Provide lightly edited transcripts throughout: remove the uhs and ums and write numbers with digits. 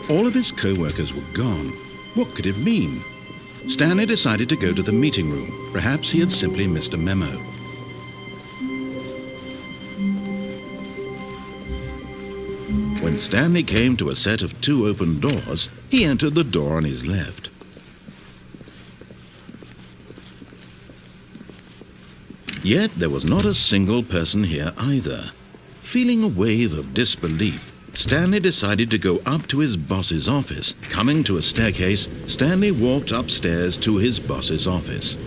All of his co-workers were gone. What could it mean? Stanley decided to go to the meeting room. Perhaps he had simply missed a memo. When Stanley came to a set of 2 open doors, he entered the door on his left. Yet there was not a single person here either. Feeling a wave of disbelief, Stanley decided to go up to his boss's office. Coming to a staircase, Stanley walked upstairs to his boss's office.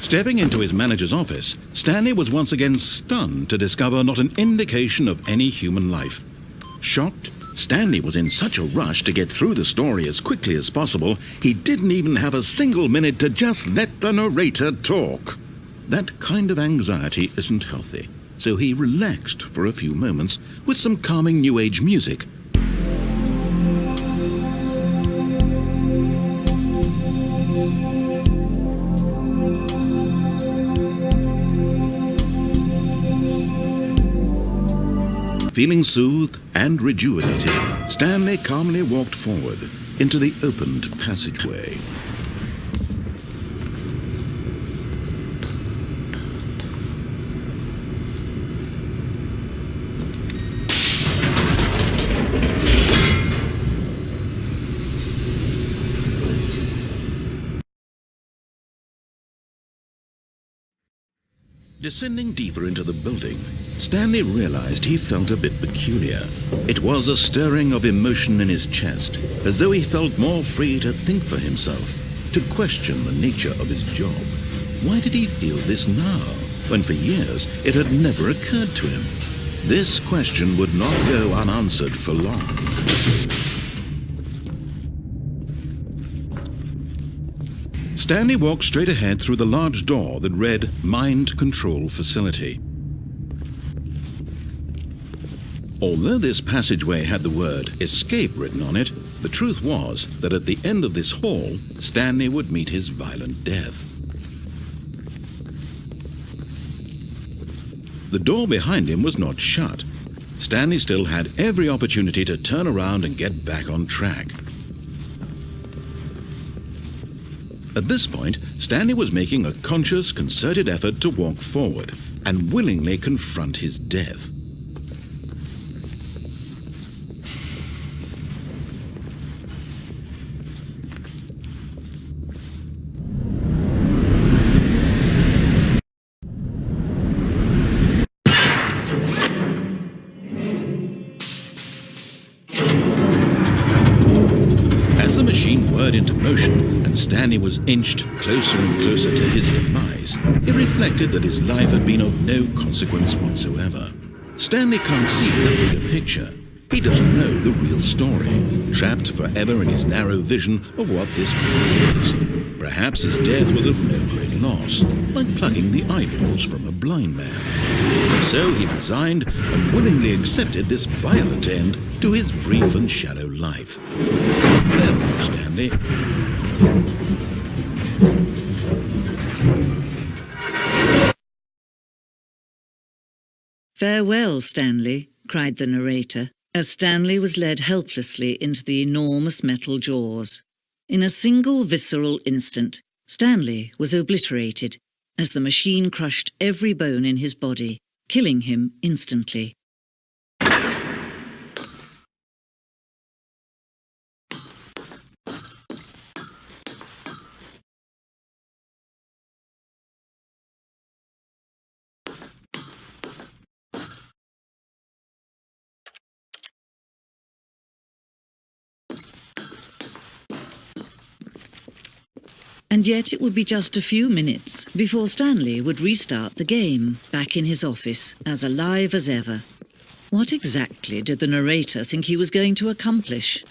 Stepping into his manager's office, Stanley was once again stunned to discover not an indication of any human life. Shocked, Stanley was in such a rush to get through the story as quickly as possible, he didn't even have a single minute to just let the narrator talk. That kind of anxiety isn't healthy, so he relaxed for a few moments with some calming New Age music. Feeling soothed and rejuvenated, Stanley calmly walked forward into the opened passageway. Descending deeper into the building, Stanley realized he felt a bit peculiar. It was a stirring of emotion in his chest, as though he felt more free to think for himself, to question the nature of his job. Why did he feel this now, when for years it had never occurred to him? This question would not go unanswered for long. Stanley walked straight ahead through the large door that read Mind Control Facility. Although this passageway had the word Escape written on it, the truth was that at the end of this hall, Stanley would meet his violent death. The door behind him was not shut. Stanley still had every opportunity to turn around and get back on track. At this point, Stanley was making a conscious, concerted effort to walk forward and willingly confront his death. As the machine whirred into motion and Stanley was inched closer and closer to his demise, he reflected that his life had been of no consequence whatsoever. Stanley can't see the bigger picture. He doesn't know the real story, trapped forever in his narrow vision of what this world is. Perhaps his death was of no great loss, like plucking the eyeballs from a blind man. So he resigned and willingly accepted this violent end to his brief and shallow life. Farewell, Stanley. "Farewell, Stanley," cried the narrator, as Stanley was led helplessly into the enormous metal jaws. In a single visceral instant, Stanley was obliterated as the machine crushed every bone in his body, killing him instantly. And yet it would be just a few minutes before Stanley would restart the game, back in his office, as alive as ever. What exactly did the narrator think he was going to accomplish?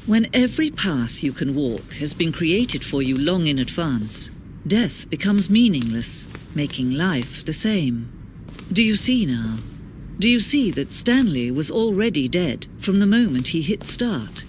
When every path you can walk has been created for you long in advance, death becomes meaningless, making life the same. Do you see now? Do you see that Stanley was already dead from the moment he hit start?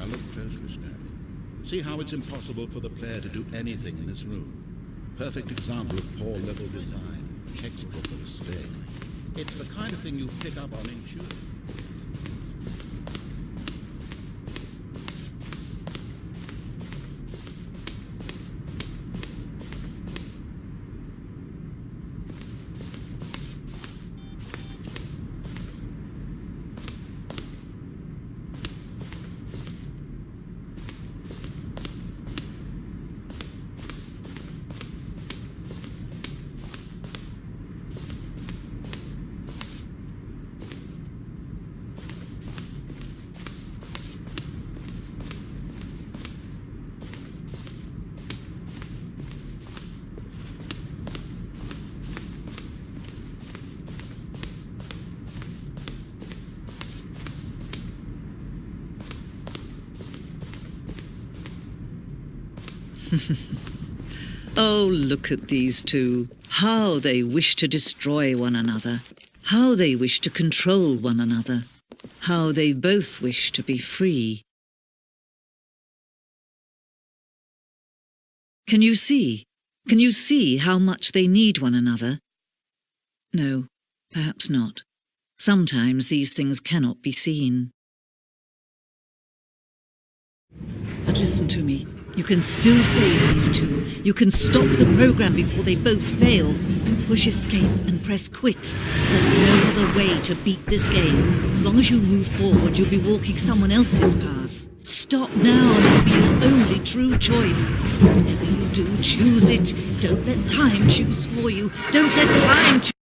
look closely, Stanley. See how it's impossible for the player to do anything in this room. Perfect example of poor level design, textbook mistake. It's the kind of thing you pick up on intuitively. Oh, look at these two. How they wish to destroy one another. How they wish to control one another. How they both wish to be free. Can you see? Can you see how much they need one another? No, perhaps not. Sometimes these things cannot be seen. But listen to me. You can still save these two. You can stop the program before they both fail. Push escape and press quit. There's no other way to beat this game. As long as you move forward, you'll be walking someone else's path. Stop now, and it'll be your only true choice. Whatever you do, choose it. Don't let time choose for you. Don't let time choose.